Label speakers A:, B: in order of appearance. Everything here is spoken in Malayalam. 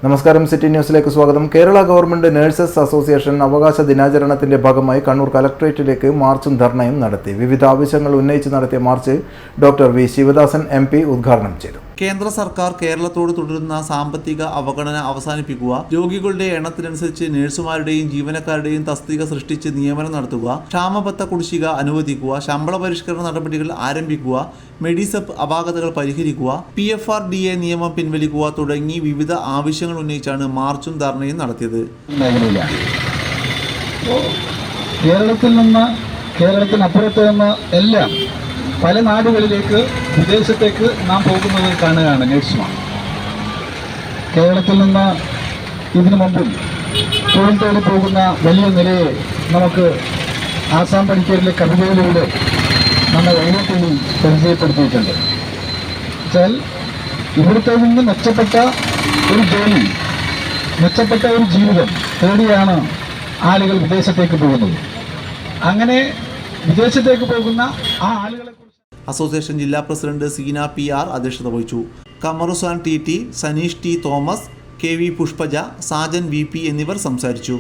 A: നമസ്കാരം, സിറ്റി ന്യൂസിലേക്ക് സ്വാഗതം. കേരള ഗവൺമെന്റ് നഴ്സസ് അസോസിയേഷൻ അവകാശ ദിനാചരണത്തിന്റെ ഭാഗമായി കണ്ണൂർ കലക്ടറേറ്റിലേക്ക് മാർച്ചും ധർണയും നടത്തി. വിവിധ ആവശ്യങ്ങൾ ഉന്നയിച്ച് നടത്തിയ march doctor V Sivadasan MP ഉദ്ഘാടനം ചെയ്തു.
B: കേന്ദ്ര സർക്കാർ കേരളത്തോട് തുടരുന്ന സാമ്പത്തിക അവഗണന അവസാനിപ്പിക്കുക, രോഗികളുടെ എണ്ണത്തിനനുസരിച്ച് നഴ്സുമാരുടെയും ജീവനക്കാരുടെയും തസ്തിക സൃഷ്ടിച്ച് നിയമനം നടത്തുക, ക്ഷാമബത്ത കുടിശ്ശിക അനുവദിക്കുക, ശമ്പള പരിഷ്കരണ നടപടികൾ ആരംഭിക്കുക, മെഡിസെപ്പ് അപാകതകൾ പരിഹരിക്കുക, PFRDA നിയമം പിൻവലിക്കുക തുടങ്ങി വിവിധ ആവശ്യങ്ങൾ ഉന്നയിച്ചാണ് മാർച്ചും ധർണയും നടത്തിയത്.
C: കേരളത്തിനപ്പുറത്ത് നിന്ന് എല്ലാം പല നാടുകളിലേക്ക്, വിദേശത്തേക്ക് നാം പോകുന്നത് കാണുകയാണ് നേഴ്സുമാർ. കേരളത്തിൽ നിന്ന് ഇതിനു മുമ്പും തൊഴിൽ തേടി പോകുന്ന വലിയ നിലയെ നമുക്ക് ആസാം പണിക്കരിലെ കവിതയിലൂടെ നമ്മൾ വൈദ്യുതി പരിചയപ്പെടുത്തിയിട്ടുണ്ട്. വെച്ചാൽ ഇവിടുത്തെ നിന്ന് മെച്ചപ്പെട്ട ഒരു ജോലി, മെച്ചപ്പെട്ട ഒരു ജീവിതം തേടിയാണ് ആളുകൾ വിദേശത്തേക്ക് പോകുന്നത്. അങ്ങനെ വിദേശത്തേക്ക് പോകുന്ന ആ ആളുകളെ
B: അസോസിയേഷൻ ജില്ലാ പ്രസിഡന്റ് സീന PR അധ്യക്ഷത വഹിച്ചു. Kamarusan TT, Saneesh T. Thomas, KV Pushpaja, Sajan VP എന്നിവർ സംസാരിച്ചു.